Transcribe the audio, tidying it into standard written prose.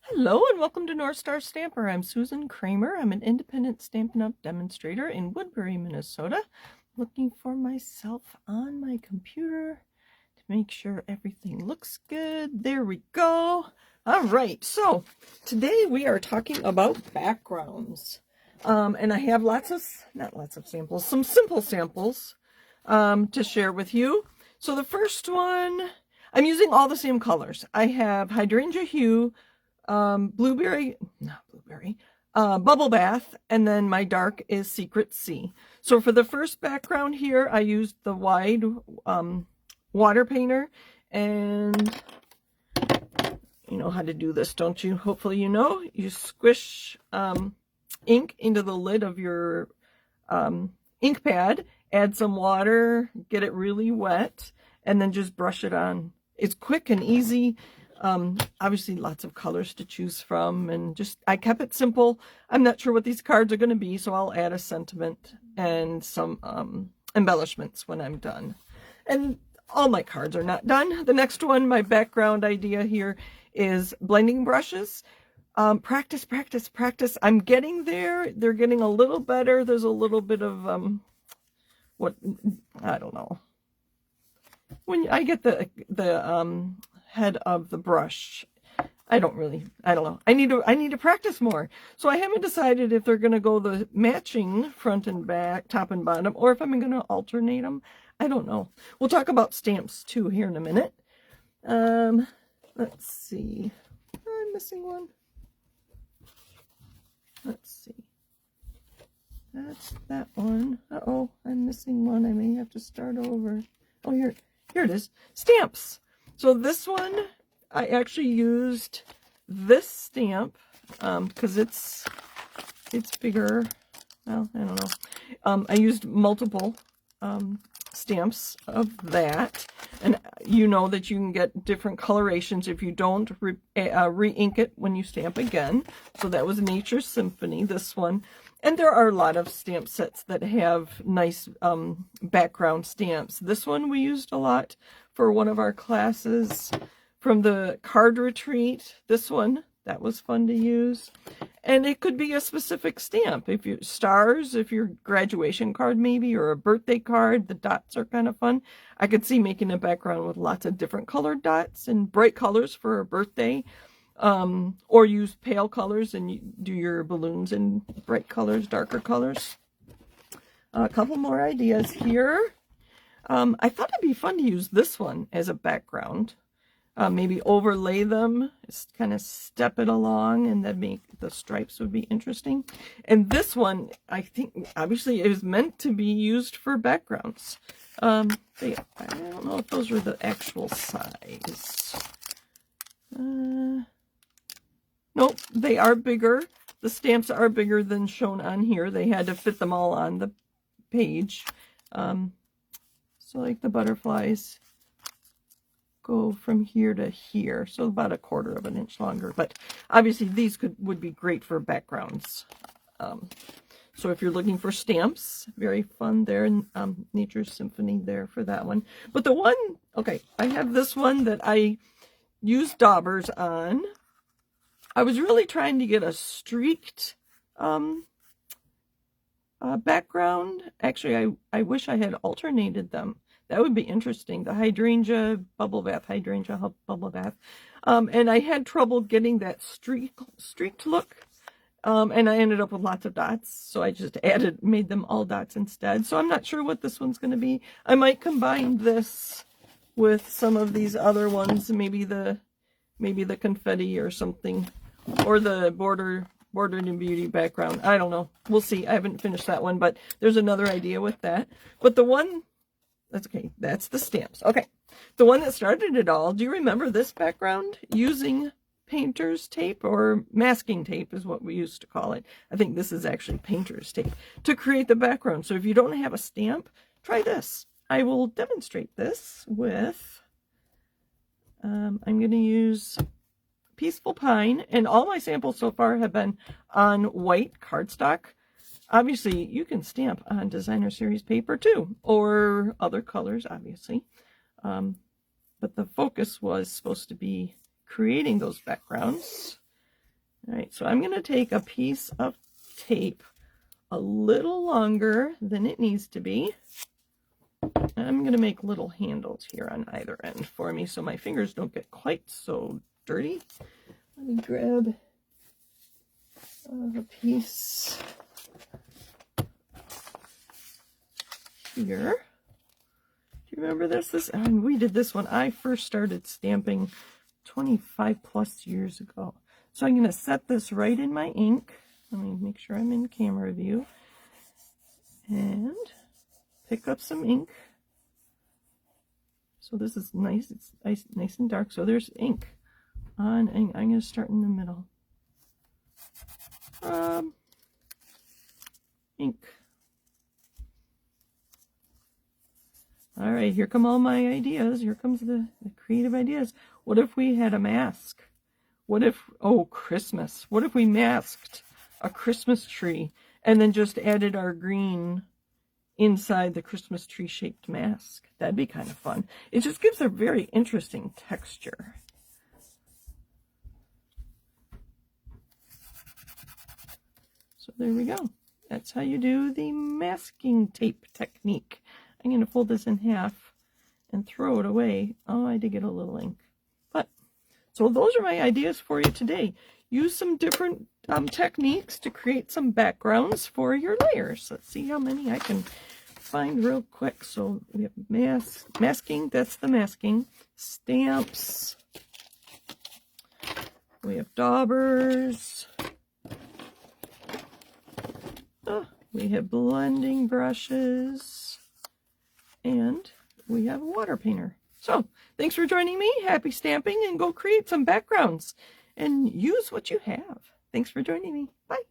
Hello and welcome to North Star Stamper. I'm Susan Kramer. I'm an independent Stampin' Up! Demonstrator in Woodbury, Minnesota. Looking for myself on my computer to make sure everything looks good. There we go. All right, so today we are talking about backgrounds. And I have some simple samples to share with you. So the first one, I'm using all the same colors. I have Hydrangea Hue, Bubble Bath, and then my dark is Secret Sea. So for the first background here, I used the wide water painter, and you know how to do this, don't you? Hopefully you know. You squish ink into the lid of your ink pad, add some water, get it really wet, and then just brush it on. It's quick and easy. Obviously lots of colors to choose from, and just I kept it simple. I'm not sure what these cards are going to be, so I'll add a sentiment and some embellishments when I'm done. And all my cards are not done. The next one, my background idea here, is blending brushes. Practice, practice, practice. I'm getting there. They're getting a little better. There's a little bit of I don't know. When I get the head of the brush, I don't know. I need to practice more. So I haven't decided if they're going to go the matching front and back, top and bottom, or if I'm going to alternate them. I don't know. We'll talk about stamps too here in a minute. Let's see. I'm missing one. Let's see. That's that one. Uh-oh, I'm missing one. I may have to start over. Oh, here it is. Stamps. So this one, I actually used this stamp because it's bigger. Well, I don't know. I used multiple stamps of that, and you know that you can get different colorations if you don't re-ink it when you stamp again. So that was Nature Symphony, this one. And there are a lot of stamp sets that have nice background stamps. This one we used a lot for one of our classes from the card retreat. This one, that was fun to use. And it could be a specific stamp. If you stars, if your graduation card maybe, or a birthday card, the dots are kind of fun. I could see making a background with lots of different colored dots and bright colors for a birthday. Or use pale colors and you do your balloons in bright colors, darker colors. A couple more ideas here. I thought it'd be fun to use this one as a background. Maybe overlay them, just kind of step it along, and then make the stripes would be interesting. And this one, I think, obviously, it was meant to be used for backgrounds. I don't know if those were the actual size. Nope, they are bigger. The stamps are bigger than shown on here. They had to fit them all on the page. So like the butterflies go from here to here, so about 1/4 of an inch longer. But obviously these would be great for backgrounds. So if you're looking for stamps, very fun there, and Nature Symphony there for that one. But the one, okay, I have this one that I used daubers on. I was really trying to get a streaked background. Actually, I wish I had alternated them. That would be interesting. The hydrangea bubble bath. And I had trouble getting that streaked look. And I ended up with lots of dots. So I just made them all dots instead. So I'm not sure what this one's going to be. I might combine this with some of these other ones. Maybe the confetti or something. Or the bordered in beauty background. I don't know. We'll see. I haven't finished that one, but there's another idea with that. But the one, that's okay. That's the stamps. Okay. The one that started it all, do you remember this background? Using painter's tape, or masking tape is what we used to call it. I think this is actually painter's tape to create the background. So if you don't have a stamp, try this. I will demonstrate this with, I'm going to use Peaceful Pine, and all my samples so far have been on white cardstock. Obviously, you can stamp on designer series paper too, or other colors, obviously. But the focus was supposed to be creating those backgrounds. All right, so I'm going to take a piece of tape a little longer than it needs to be. And I'm going to make little handles here on either end for me so my fingers don't get quite so dirty. Let me grab a piece here. Do you remember this? We did this when I first started stamping 25 plus years ago. So I'm going to set this right in my ink. Let me make sure I'm in camera view. And pick up some ink. So this is nice. It's nice and dark. So there's ink on ink. I'm going to start in the middle. Ink. All right, here come all my ideas. Here comes the creative ideas. What if we had a mask? What if, oh, Christmas. What if we masked a Christmas tree and then just added our green inside the Christmas tree shaped mask? That'd be kind of fun. It just gives a very interesting texture. So there we go. That's how you do the masking tape technique. I'm going to fold this in half and throw it away. Oh, I did get a little ink. But, so those are my ideas for you today. Use some different techniques to create some backgrounds for your layers. Let's see how many I can find real quick. So we have masking, that's the masking. Stamps. We have daubers. We have blending brushes. And we have a water painter. So, thanks for joining me. Happy stamping, and go create some backgrounds and use what you have. Thanks for joining me. Bye.